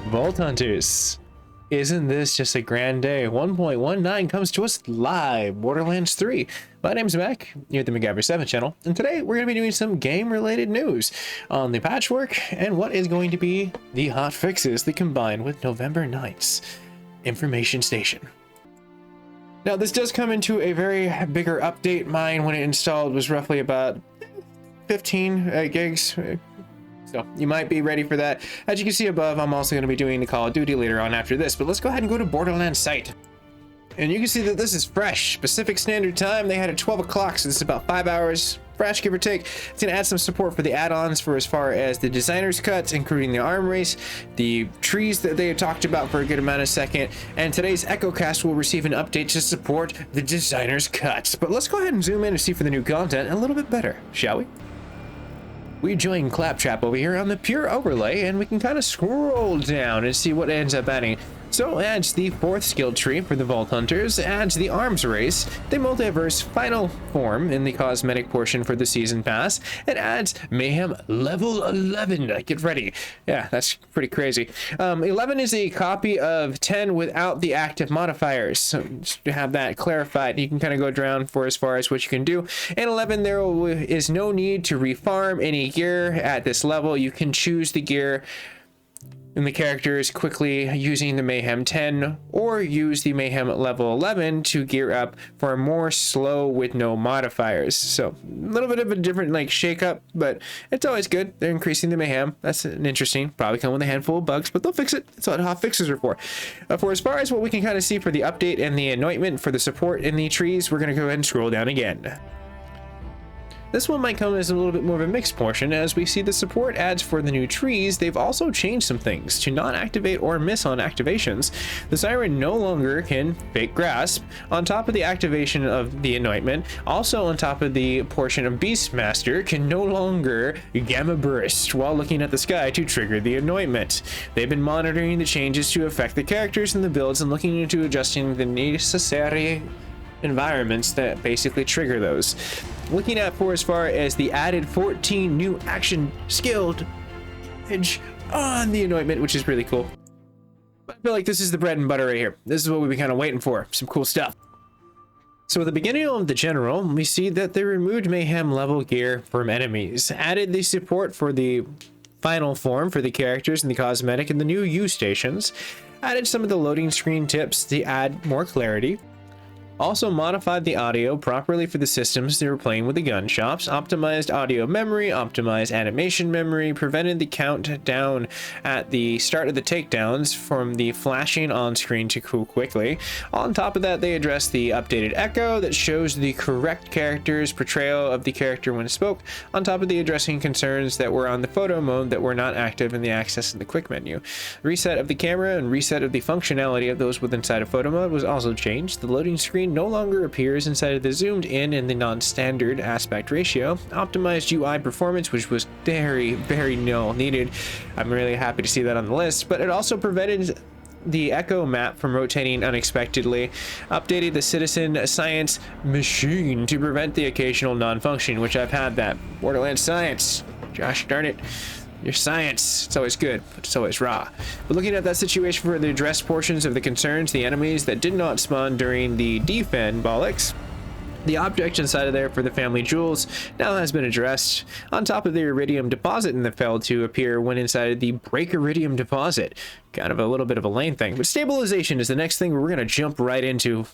Vault Hunters, isn't this just a grand day? 1.19 comes to us live, Borderlands 3. My name's Mac, you're at the MacGyver7 channel, and today we're going to be doing some game-related news on the patchwork and what is going to be the hot fixes that combine with November 9th's information station. Now, this does come into a very bigger update. Mine, when it installed, was roughly about 15 gigs. So you might be ready for that. As you can see above, I'm also going to be doing the Call of Duty later on after this, but let's go ahead and go to Borderlands site. And you can see that this is fresh. Pacific Standard Time, they had it 12 o'clock, so this is about 5 hours fresh, give or take. It's going to add some support for the add-ons for as far as the designer's cuts, including the arm race, the trees that they had talked about for a good amount of second, and today's EchoCast will receive an update to support the designer's cuts. But let's go ahead and zoom in and see for the new content a little bit better, shall we? We join Claptrap over here on the pure overlay, and we can kind of scroll down and see what ends up adding. So it adds the 4th skill tree for the Vault Hunters, adds the arms race, the multiverse final form in the cosmetic portion for the season pass, it adds Mayhem level 11. Get ready. Yeah, that's pretty crazy. 11 is a copy of 10 without the active modifiers. So just to have that clarified, you can kind of go down for as far as what you can do. In 11, there is no need to refarm any gear at this level. You can choose the gear and the characters quickly using the Mayhem 10 or use the Mayhem level 11 to gear up for a more slow with no modifiers. So a little bit of a different shake up, but it's always good. They're increasing the Mayhem. That's an interesting, probably come with a handful of bugs, but they'll fix it. That's what hot fixes are for. For as far as what we can kind of see for the update and the anointment for the support in the trees, we're going to go ahead and scroll down again. This one might come as a little bit more of a mixed portion. As we see the support adds for the new trees, they've also changed some things to not activate or miss on activations. The Siren no longer can fake grasp on top of the activation of the anointment. Also on top of the portion of Beastmaster can no longer gamma burst while looking at the sky to trigger the anointment. They've been monitoring the changes to affect the characters and the builds and looking into adjusting the necessary environments that basically trigger those. Looking at for as far as the added 14 new action skilled edge on the anointment, which is really cool. But I feel like this is the bread and butter right here. This is what we've been kind of waiting for. Some cool stuff. So at the beginning of the general, we see that they removed Mayhem level gear from enemies, added the support for the final form for the characters and the cosmetic and the new U stations, added some of the loading screen tips to add more clarity. Also modified the audio properly for the systems they were playing with the gun shops, optimized audio memory, optimized animation memory, prevented the countdown at the start of the takedowns from the flashing on screen to cool quickly. On top of that, they addressed the updated echo that shows the correct character's portrayal of the character when spoke, on top of the addressing concerns that were on the photo mode that were not active in the access in the quick menu. Reset of the camera and reset of the functionality of those with inside of photo mode was also changed. The loading screen no longer appears inside of the zoomed in and the non-standard aspect ratio. Optimized UI performance, which was very needed. I'm really happy to see that on the list, but it also prevented the echo map from rotating unexpectedly. Updated the citizen science machine to prevent the occasional non-function, which I've had that. Borderlands science, gosh darn it. Your science, it's always good, but it's always raw. But looking at that situation for the addressed portions of the concerns, the enemies that did not spawn during the defend bollocks, the object inside of there for the family jewels now has been addressed. On top of the iridium deposit in the failed to appear when inside of the break iridium deposit. Kind of a little bit of a lane thing, but stabilization is the next thing we're going to jump right into.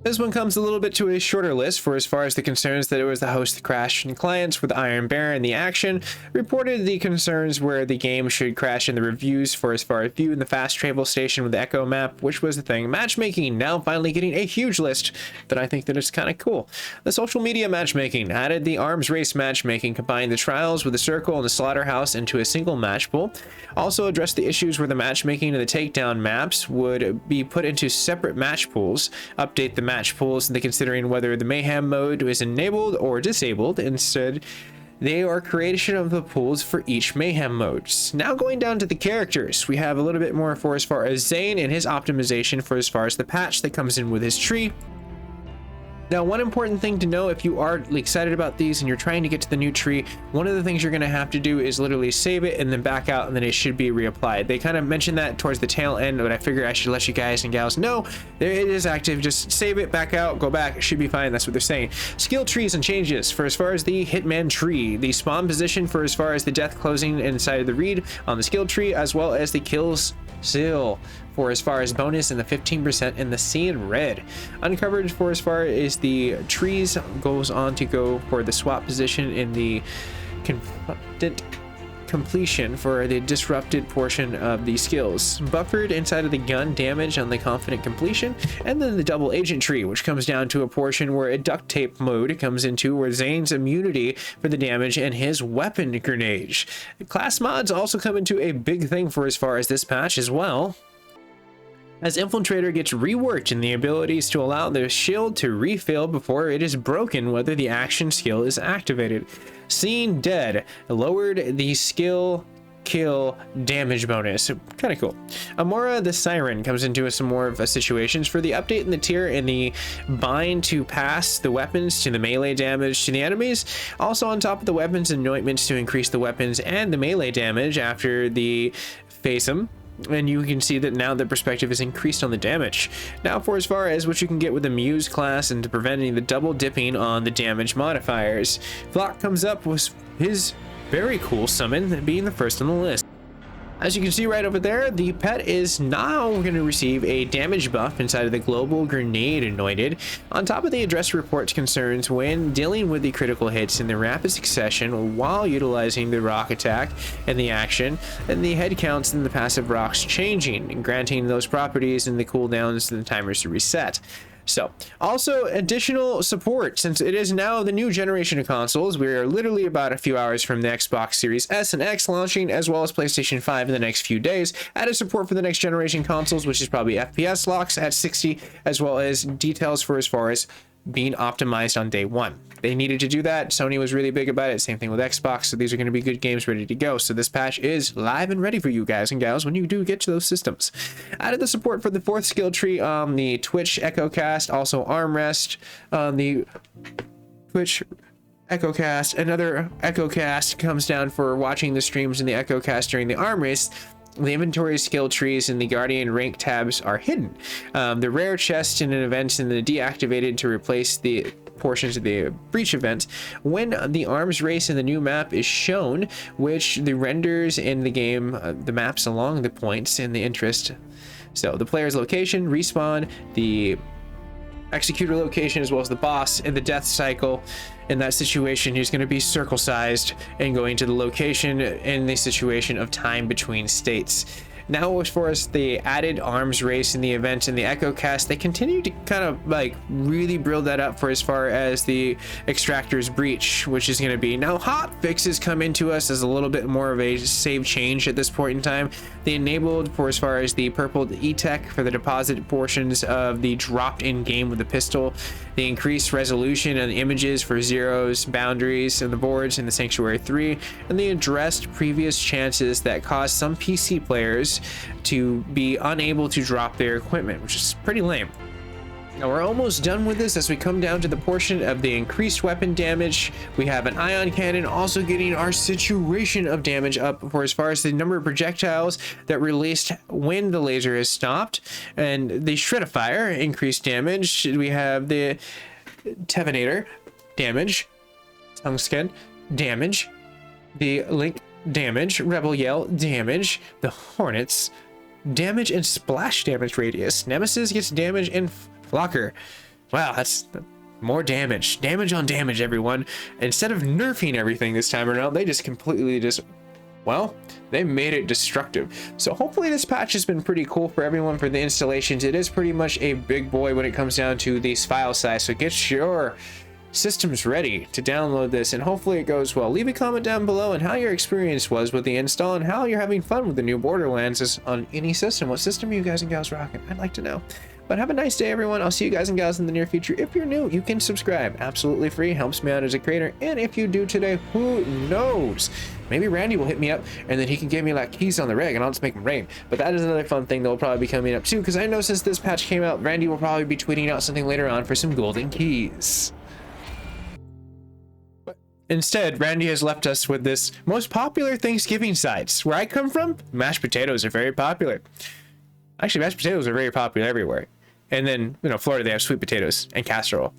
This one comes a little bit to a shorter list for as far as the concerns that it was the host crash and clients with Iron Bear and the action. Reported the concerns where the game should crash in the reviews for as far as view in the fast travel station with the echo map, which was the thing. Matchmaking now finally getting a huge list that I think that is kind of cool. The social media matchmaking added the arms race matchmaking, combined the trials with the circle and the slaughterhouse into a single match pool. Also addressed the issues where the matchmaking and the takedown maps would be put into separate match pools. Update the match pools and considering whether the Mayhem mode is enabled or disabled. Instead, they are creation of the pools for each Mayhem modes. Now going down to the characters, we have a little bit more for as far as Zane and his optimization for as far as the patch that comes in with his tree. Now, one important thing to know if you are excited about these and you're trying to get to the new tree, one of the things you're going to have to do is literally save it and then back out, and then it should be reapplied. They kind of mentioned that towards the tail end, but I figure I should let you guys and gals know there it is active. Just save it, back out, go back. It should be fine. That's what they're saying. Skill trees and changes for as far as the Hitman tree, the spawn position for as far as the death closing inside of the read on the skill tree, as well as the kills still for as far as bonus and the 15% in the C and red. Uncovered for as far as the trees goes on to go for the swap position in the completion for the disrupted portion of the skills. Buffered inside of the gun damage on the confident completion, and then the double agent tree, which comes down to a portion where a duct tape mode comes into where Zane's immunity for the damage and his weapon grenade. Class mods also come into a big thing for as far as this patch as well, as Infiltrator gets reworked in the abilities to allow the shield to refill before it is broken, whether the action skill is activated. Seen Dead lowered the skill kill damage bonus. Kind of cool. Amora the Siren comes into some more of a situations for the update in the tier and the bind to pass the weapons to the melee damage to the enemies. Also on top of the weapons, anointments to increase the weapons and the melee damage after the face them. And you can see that now the perspective is increased on the damage. Now for as far as what you can get with the Muse class and to preventing the double dipping on the damage modifiers. Flock comes up with his very cool summon being the first on the list. As you can see right over there, the pet is now going to receive a damage buff inside of the global grenade anointed. On top of the address reports concerns when dealing with the critical hits in the rapid succession while utilizing the rock attack and the action, and the head counts and the passive rocks changing and granting those properties and the cooldowns and the timers to reset. So, also additional support, since it is now the new generation of consoles. We are literally about a few hours from the Xbox Series S and X launching, as well as PlayStation 5 in the next few days. Added support for the next generation consoles, which is probably FPS locks at 60, as well as details for as far as being optimized on day one. They needed to do that. Sony was really big about it. Same thing with Xbox. So these are going to be good games ready to go. So this patch is live and ready for you guys and gals when you do get to those systems. Added the support for the 4th skill tree on the Twitch EchoCast, also armrest on the Twitch EchoCast. Another EchoCast comes down for watching the streams in the EchoCast during the arm race. The inventory skill trees and the guardian rank tabs are hidden. The rare chest in an event and the deactivated to replace the portions of the breach event when the arms race in the new map is shown, which the renders in the game the maps along the points in the interest. So the player's location, respawn, the executor location, as well as the boss and the death cycle. In that situation, he's going to be circle sized and going to the location in the situation of time between states. Now, as far as the added arms race in the event in the EchoCast, they continue to kind of like really build that up for as far as the extractor's breach, which is going to be now hotfixes come into us as a little bit more of a save change at this point in time. They enabled for as far as the purple E-Tech for the deposit portions of the dropped in game with the pistol, the increased resolution and the images for zeros, boundaries, and the boards in the Sanctuary 3, and they addressed previous chances that caused some PC players to be unable to drop their equipment, which is pretty lame. Now we're almost done with this as we come down to the portion of the increased weapon damage. We have an ion cannon also getting our situation of damage up for as far as the number of projectiles that released when the laser is stopped, and the shreddifier increased damage. We have the Tevinator damage, tungsten damage, the link damage, rebel yell damage, the hornets damage and splash damage radius. Nemesis gets damage and Flocker. Wow, that's more damage on damage, everyone. Instead of nerfing everything this time around, they just completely well, they made it destructive. So hopefully this patch has been pretty cool for everyone for the installations. It is pretty much a big boy when it comes down to these file size, so get your systems ready to download this, and hopefully it goes well. Leave a comment down below and how your experience was with the install and how you're having fun with the new Borderlands on any system. What system are you guys and gals rocking? I'd like to know. But have a nice day, everyone. I'll see you guys and gals in the near future. If you're new, you can subscribe. Absolutely free. Helps me out as a creator. And if you do today, who knows? Maybe Randy will hit me up and then he can give me like keys on the rig and I'll just make them rain. But that is another fun thing that will probably be coming up too, because I know since this patch came out, Randy will probably be tweeting out something later on for some golden keys. But instead, Randy has left us with this most popular Thanksgiving sides. Where I come from, mashed potatoes are very popular. Actually, mashed potatoes are very popular everywhere. And then, you know, Florida, they have sweet potatoes and casserole.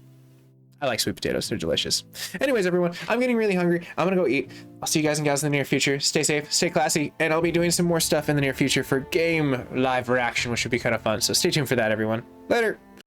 I like sweet potatoes. They're delicious. Anyways, everyone, I'm getting really hungry. I'm going to go eat. I'll see you guys and gals in the near future. Stay safe, stay classy, and I'll be doing some more stuff in the near future for game live reaction, which should be kind of fun. So stay tuned for that, everyone. Later.